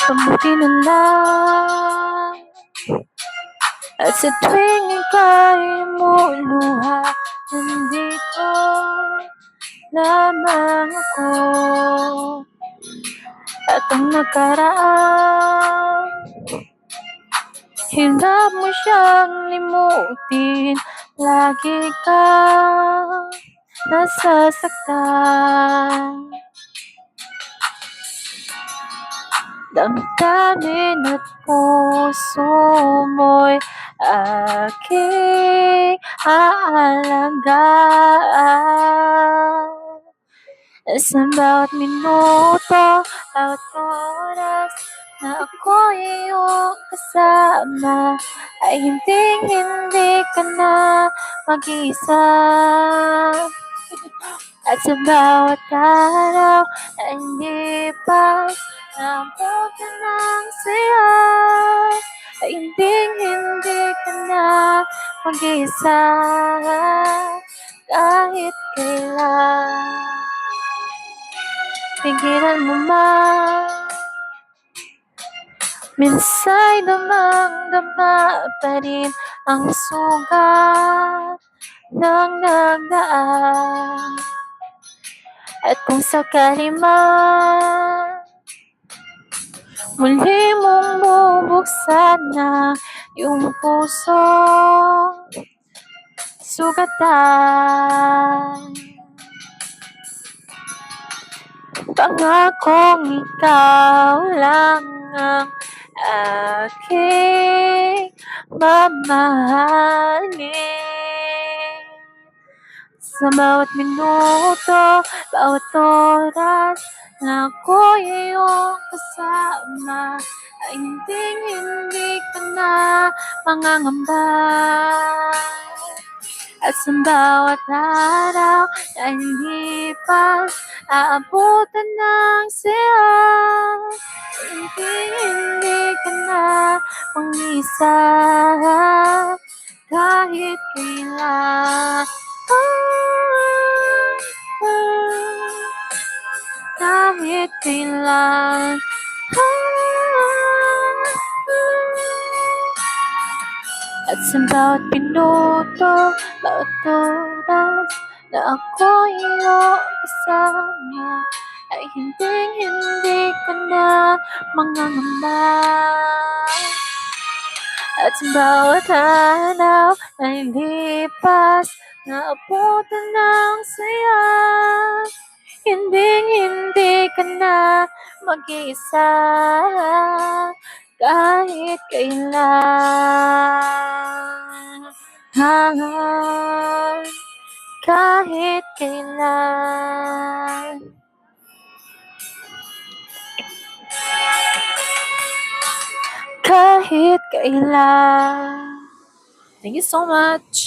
Mabuti na lang at sa tuwing ika'y lumuluha, nandito lamang ako. At ang nakaraan, hirap mo siyang limutin, lagi kang nasasaktan. Damdamin at puso mo'y aking aalagaan. Sa bawat minuto, bawat oras na ako'y iyong kasama, ay hindi ka na mag-iisa. At sa bawat araw na lipas, nabuti ng saya, ay hindi ka na mag-iisa. Kahit kailan, pigilan mo man, minsa'y damang-dama pa rin ang sugat ng nagdaan. At kung sakali man muli mong bubuksan na yung puso sugatan, pangakong ikaw lang ang aking mamahalin. Sa bawat minuto, bawat oras na ako'y iyong kasama, ay hindi ka na mangangamba. At sa bawat araw na lipas, aabutan ng saya, hindi ka na mag-isa. Kahit kailan, kahit kailan, at sa bawat minuto, bawat oras na ako'y iyong kasama, ay hindi ka na mangangamba. At sa bawat araw na lipas, naabutan ng saya, hindi ka na mag-iisa. Kahit kailan, kahit kailan. Kahit kailan. Thank you so much.